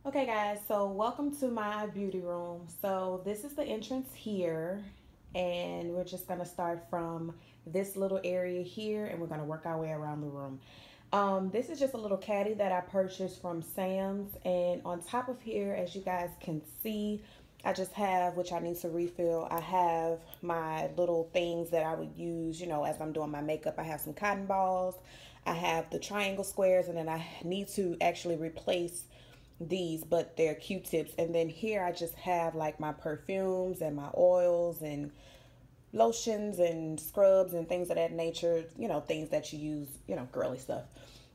Okay guys, so welcome to my beauty room. So this is the entrance here, and we're just gonna start from this little area here, and we're gonna work our way around the room. This is just a little caddy that I purchased from Sam's, and on top of here, as you guys can see, I just have, which I need to refill, I have my little things that I would use, as I'm doing my makeup. I have some cotton balls, I have the triangle squares, and then I need to actually replace these, but they're Q-tips. And then here I just have like my perfumes and my oils and lotions and scrubs and things of that nature, things that you use, girly stuff.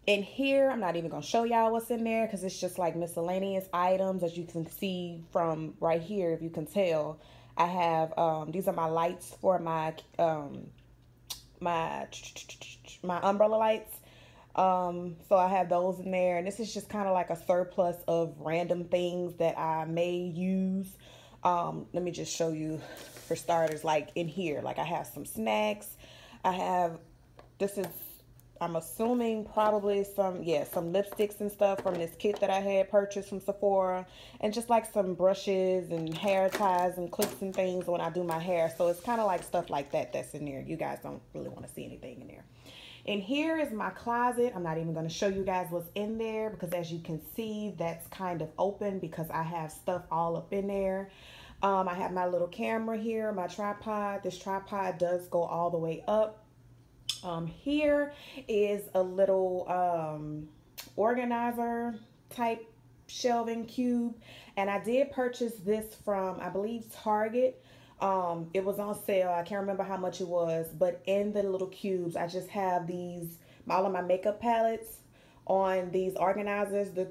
And here, I'm not even gonna show y'all what's in there because it's just like miscellaneous items. As you can see from right here, if you can tell, I have these are my lights for my my umbrella lights. So I have those in there, and this is just kind of like a surplus of random things that I may use. Let me just show you, for starters, like in here, like I have some snacks. I have, this is, I'm assuming probably some, yeah, some lipsticks and stuff from this kit that I had purchased from Sephora, and just like some brushes and hair ties and clips and things when I do my hair. So it's kind of like stuff like that that's in there. You guys don't really want to see anything in there. And here is my closet. I'm not even going to show you guys what's in there because, as you can see, that's kind of open because I have stuff all up in there. I have my little camera here, my tripod. This tripod does go all the way up. Here is a little organizer type shelving cube, and I did purchase this from, I believe, Target. It was on sale. I can't remember how much it was, but in the little cubes, I just have these, all of my makeup palettes on these organizers. The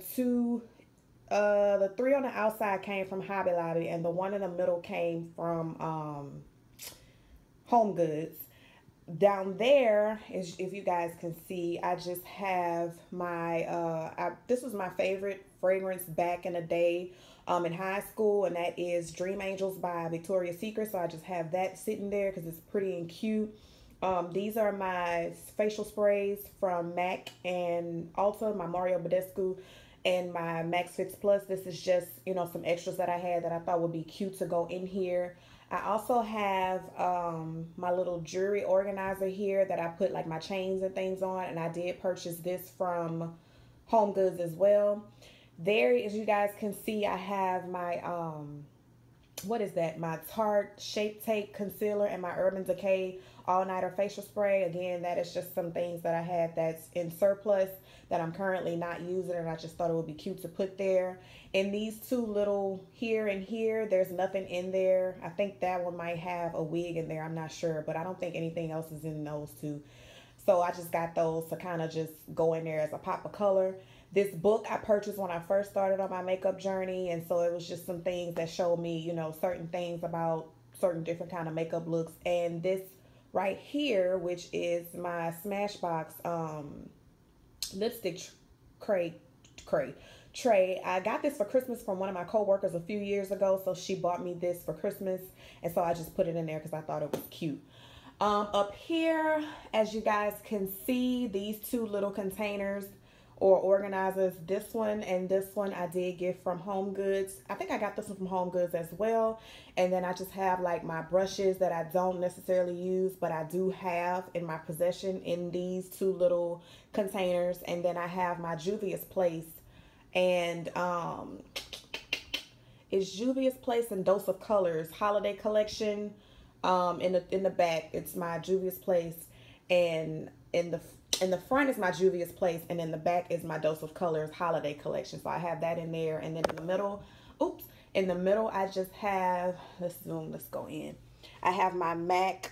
three on the outside came from Hobby Lobby, and the one in the middle came from Home Goods. Down there is, if you guys can see, I just have my this was my favorite fragrance back in the day, in high school, and that is Dream Angels by Victoria's Secret. So I just have that sitting there because it's pretty and cute. These are my facial sprays from MAC and Ulta, my Mario Badescu and my Max Fix Plus. This is just, some extras that I had that I thought would be cute to go in here. I also have my little jewelry organizer here that I put like my chains and things on, and I did purchase this from Home Goods as well. There, as you guys can see, I have my what is that? My Tarte Shape Tape Concealer and my Urban Decay All Nighter Facial Spray. Again, that is just some things that I had that's in surplus that I'm currently not using, and I just thought it would be cute to put there. In these two little here and here, there's nothing in there. I think that one might have a wig in there. I'm not sure, but I don't think anything else is in those two. So I just got those to kind of just go in there as a pop of color. This book I purchased when I first started on my makeup journey, and so it was just some things that showed me, certain things about certain different kind of makeup looks. And this right here, which is my Smashbox lipstick cray tray. I got this for Christmas from one of my coworkers a few years ago, so she bought me this for Christmas, and so I just put it in there because I thought it was cute. Up here, as you guys can see, these two little containers or organizers, this one and this one I did get from Home Goods. I think I got this one from Home Goods as well. And then I just have like my brushes that I don't necessarily use, but I do have in my possession in these two little containers. And then I have my Juvia's Place, and it's Juvia's Place and Dose of Colors holiday collection. In the back, it's my Juvia's Place, and in the front is my Juvia's Place, and in the back is my Dose of Colors holiday collection. So I have that in there, and then in the middle, in the middle I just have, let's go in. I have my MAC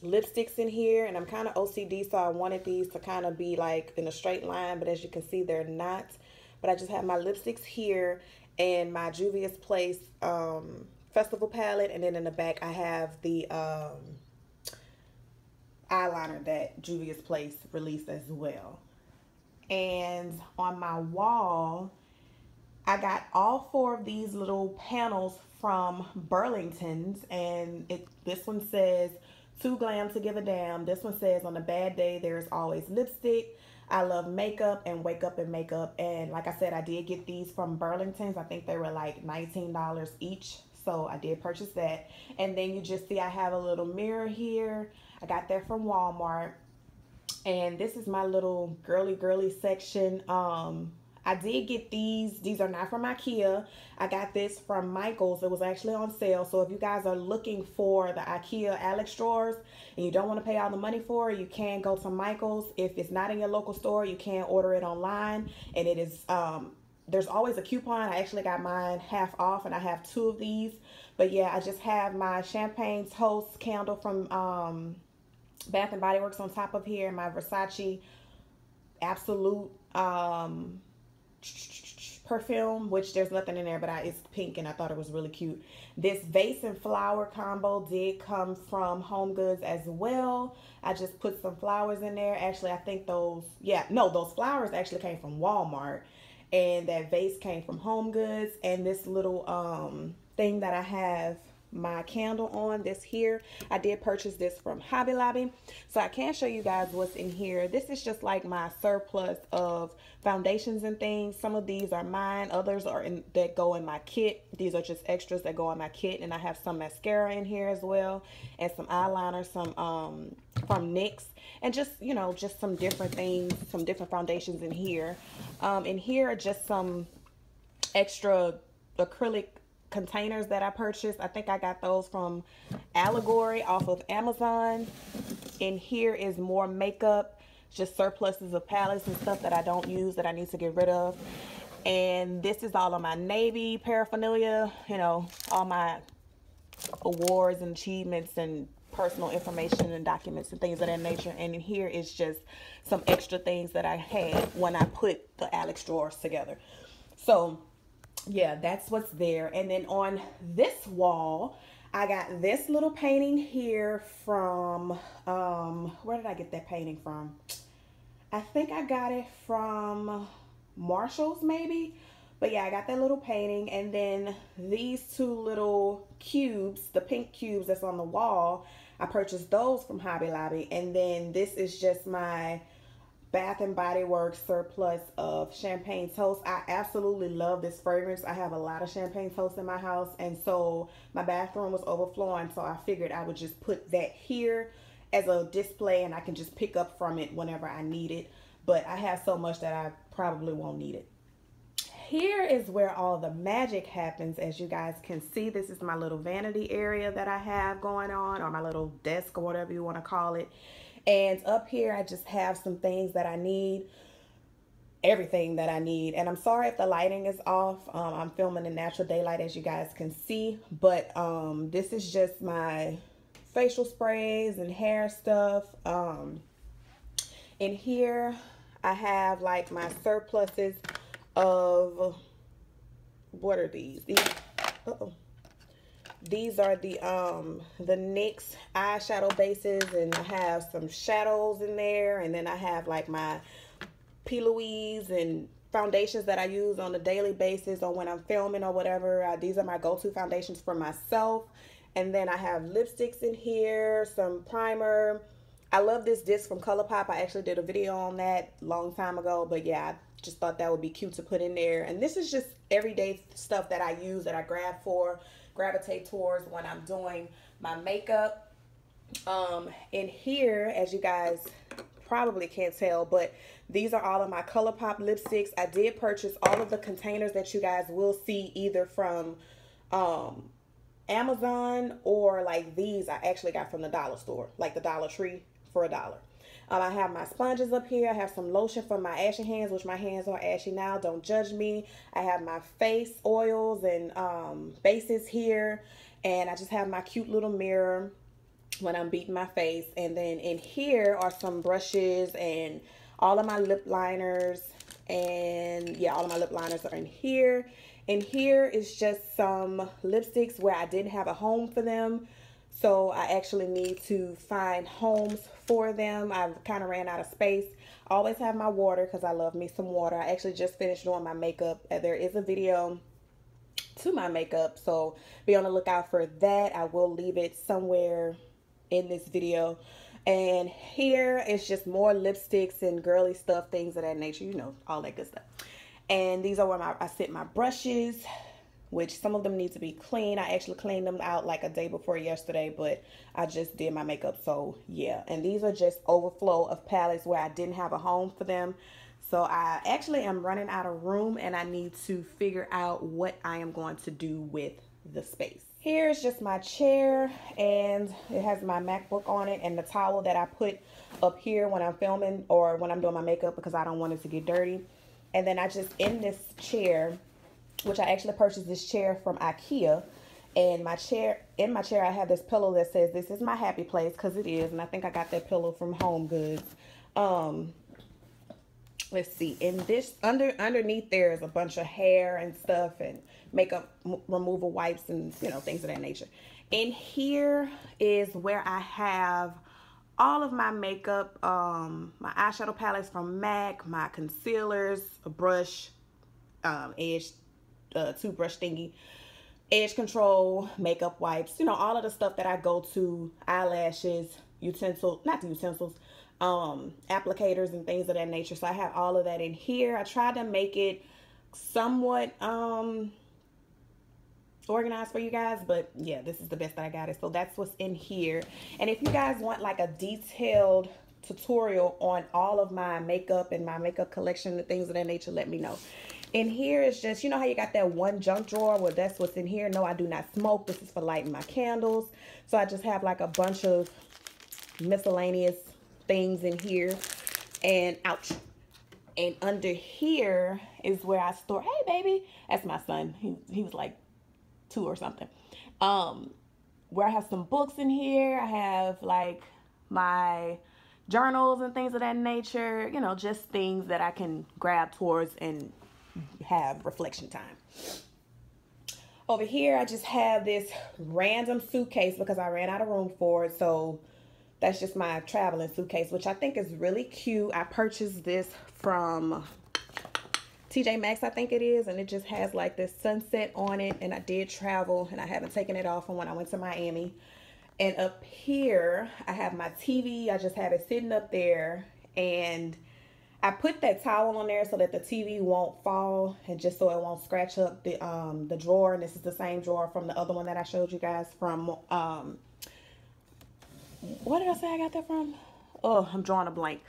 lipsticks in here, and I'm kind of OCD, so I wanted these to kind of be like in a straight line, but as you can see, they're not. But I just have my lipsticks here and my Juvia's Place festival palette, and then in the back I have the eyeliner that Juvia's Place released as well. And on my wall, I got all four of these little panels from Burlington's, and this one says too glam to give a damn. This one says on a bad day there's always lipstick. I love makeup and wake up and makeup. And like I said, I did get these from Burlington's. I think they were like $19 each. So I did purchase that. And then you just see I have a little mirror here. I got that from Walmart. And this is my little girly section. I did get these are not from IKEA. I got this from Micheals. It was actually on sale. So if you guys are looking for the IKEA Alex drawers and you don't want to pay all the money for it, you can go to Micheals. If it's not in your local store, you can order it online, and it is there's always a coupon. I actually got mine half off, and I have 2 of these. But yeah, I just have my champagne toast candle from Bath and Body Works on top of here, my Versace Absolute perfume, which there's nothing in there, but it's pink and I thought it was really cute. This vase and flower combo did come from Home Goods as well. I just put some flowers in there. Actually, I think those flowers actually came from Walmart, and that vase came from Home Goods. And this little thing that I have my candle on, this here, I did purchase this from Hobby Lobby. So I can show you guys what's in here. This is just like my surplus of foundations and things. Some of these are mine, others are that go in my kit. These are just extras that go in my kit. And I have some mascara in here as well, and some eyeliner, some from NYX, and just, you know, just some different things, some different foundations in here. In here are just some extra acrylic containers that I purchased. I think I got those from Allegory off of Amazon. In here is more makeup, just surpluses of palettes and stuff that I don't use that I need to get rid of. And this is all of my Navy paraphernalia, you know, all my awards and achievements and personal information and documents and things of that nature. And in here is just some extra things that I had when I put the Alex drawers together. So yeah, that's what's there. And then on this wall, I got this little painting here from, where did I get that painting from? I think I got it from Marshalls maybe. But yeah, I got that little painting. And then these 2 little cubes, the pink cubes that's on the wall, I purchased those from Hobby Lobby. And then this is just my Bath and Body Works surplus of champagne toast. I absolutely love this fragrance. I have a lot of champagne toast in my house, and so my bathroom was overflowing, so I figured I would just put that here as a display, and I can just pick up from it whenever I need it. But I have so much that I probably won't need it. Here is where all the magic happens. As you guys can see, this is my little vanity area that I have going on, or my little desk, or whatever you want to call it. And up here, I just have some things that I need, everything that I need. And I'm sorry if the lighting is off. I'm filming in natural daylight, as you guys can see. But this is just my facial sprays and hair stuff. In here, I have like my surpluses of, what are these? These are the NYX eyeshadow bases, and I have some shadows in there. And then I have like my P. Louise and foundations that I use on a daily basis or when I'm filming or whatever. These are my go-to foundations for myself. And then I have lipsticks in here, some primer. I love this disc from ColourPop. I actually did a video on that a long time ago. But yeah, I just thought that would be cute to put in there. And this is just everyday stuff that I use, that I gravitate towards when I'm doing my makeup. In here, as you guys probably can't tell, but these are all of my ColourPop lipsticks. I did purchase all of the containers that you guys will see either from Amazon, or like these I actually got from the dollar store, like the Dollar Tree for $1. I have my sponges up here. I have some lotion for my ashy hands, which my hands are ashy now. Don't judge me. I have my face oils and bases here. And I just have my cute little mirror when I'm beating my face. And then in here are some brushes and all of my lip liners. And yeah, all of my lip liners are in here. And here is just some lipsticks where I didn't have a home for them. So I actually need to find homes for them. I've kind of ran out of space. I always have my water because I love me some water. I actually just finished doing my makeup. There is a video to my makeup, so be on the lookout for that. I will leave it somewhere in this video. And here is just more lipsticks and girly stuff, things of that nature, you know, all that good stuff. And these are where I sit my brushes, which some of them need to be clean. I actually cleaned them out like a day before yesterday, but I just did my makeup, so yeah. And these are just overflow of palettes where I didn't have a home for them. So I actually am running out of room, and I need to figure out what I am going to do with the space. Here's just my chair, and it has my MacBook on it and the towel that I put up here when I'm filming or when I'm doing my makeup because I don't want it to get dirty. And then I just, in this chair, which I actually purchased this chair from IKEA, and in my chair I have this pillow that says this is my happy place, because it is, and I think I got that pillow from Home Goods. Let's see, in this underneath there is a bunch of hair and stuff and makeup removal wipes and, you know, things of that nature. In here is where I have all of my makeup, my eyeshadow palettes from MAC, my concealers, a brush, edge toothbrush thingy, edge control, makeup wipes, you know, all of the stuff that I go to, eyelashes, applicators and things of that nature. So I have all of that in here. I tried to make it somewhat organized for you guys, but yeah, this is the best that I got it. So that's what's in here. And if you guys want like a detailed tutorial on all of my makeup and my makeup collection and things of that nature, let me know. In here is just, you know how you got that one junk drawer? Well, that's what's in here. No, I do not smoke. This is for lighting my candles. So I just have like a bunch of miscellaneous things in here. And ouch. And under here is where I store, hey baby, that's my son. He was like 2 or something. Where I have some books in here. I have like my journals and things of that nature, you know, just things that I can grab towards and have reflection time. Over here I just have this random suitcase because I ran out of room for it, so that's just my traveling suitcase, which I think is really cute. I purchased this from TJ Maxx, I think it is, and it just has like this sunset on it, and I did travel and I haven't taken it off from when I went to Miami. And up here I have my TV. I just have it sitting up there, and I put that towel on there so that the TV won't fall and just so it won't scratch up the drawer. And this is the same drawer from the other one that I showed you guys from, what did I say I got that from? Oh, I'm drawing a blank.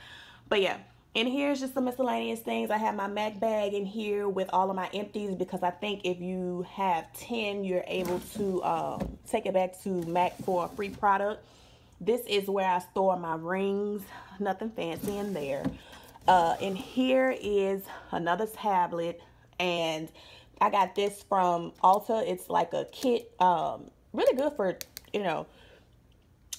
But yeah, in here is just some miscellaneous things. I have my MAC bag in here with all of my empties because I think if you have 10, you're able to take it back to MAC for a free product. This is where I store my rings. Nothing fancy in there. In here is another tablet, and I got this from Ulta. It's like a kit, really good for, you know,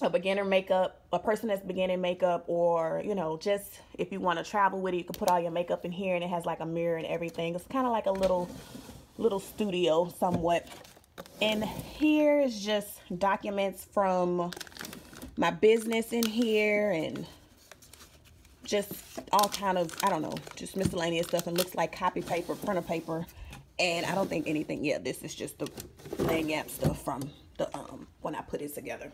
a beginner makeup, a person that's beginning makeup, or, you know, just if you want to travel with it, you can put all your makeup in here, and it has like a mirror and everything. It's kind of like a little studio somewhat. And here is just documents from my business in here, and just all kind of, I don't know, just miscellaneous stuff. And looks like copy paper, printer paper, and I don't think anything. Yeah, this is just the lanyard stuff from the when I put it together.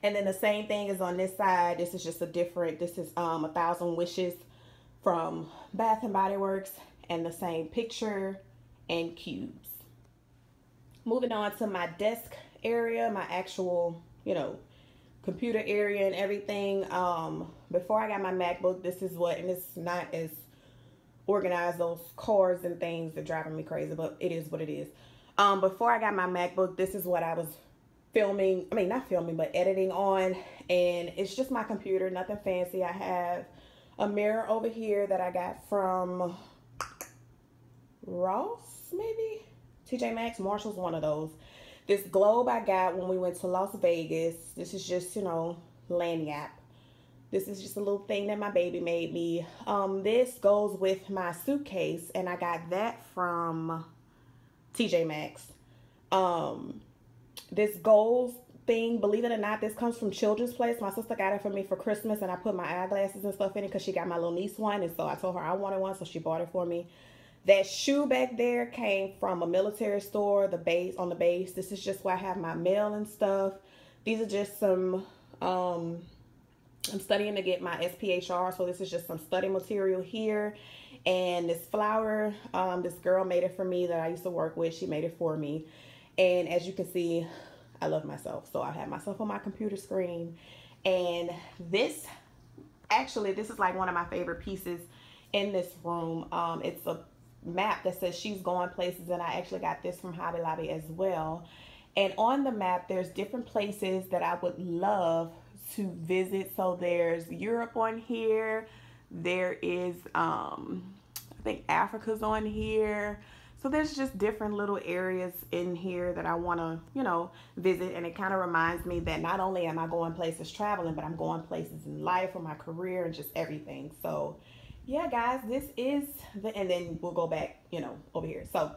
And then the same thing is on this side. This is just a different, this is 1,000 Wishes from Bath and Body Works, and the same picture and cubes. Moving on to my desk area, my actual, you know, computer area and everything. Before I got my MacBook, this is what, and it's not as organized, those cords and things are driving me crazy, but it is what it is. Before I got my MacBook, this is what I was filming, I mean not filming, but editing on, and it's just my computer, nothing fancy. I have a mirror over here that I got from Ross, maybe TJ Maxx, Marshall's, one of those. This globe I got when we went to Las Vegas. This is just, you know, lanyard. This is just a little thing that my baby made me. This goes with my suitcase, and I got that from TJ Maxx. This gold thing, believe it or not, this comes from Children's Place. My sister got it for me for Christmas, and I put my eyeglasses and stuff in it because she got my little niece one, and so I told her I wanted one, so she bought it for me. That shoe back there came from a military store, the base, on the base. This is just where I have my mail and stuff. These are just some I'm studying to get my SPHR, so this is just some study material here. And this flower, this girl made it for me that I used to work with. She made it for me. And as you can see, I love myself. So I have myself on my computer screen. And this, actually, this is like one of my favorite pieces in this room. It's a map that says she's going places, and I actually got this from Hobby Lobby as well. And on the map, there's different places that I would love to visit. So there's Europe on here. There is, I think Africa's on here. So there's just different little areas in here that I want to, you know, visit. And it kind of reminds me that not only am I going places traveling, but I'm going places in life or my career and just everything. So yeah, guys, this is the, and then we'll go back, you know, over here. So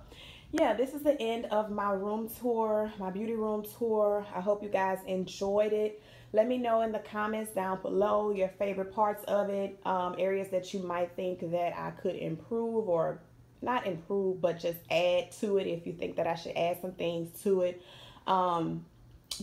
yeah, this is the end of my room tour, my beauty room tour. I hope you guys enjoyed it. Let me know in the comments down below your favorite parts of it, areas that you might think that I could improve, or not improve, but just add to it if you think that I should add some things to it.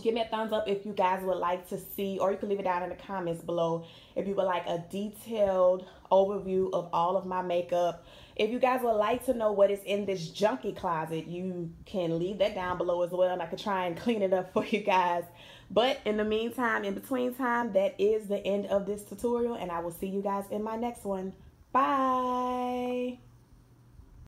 Give me a thumbs up if you guys would like to see, or you can leave it down in the comments below if you would like a detailed overview of all of my makeup. If you guys would like to know what is in this junky closet, you can leave that down below as well, and I could try and clean it up for you guys. But in the meantime, in between time, that is the end of this tutorial, and I will see you guys in my next one. Bye.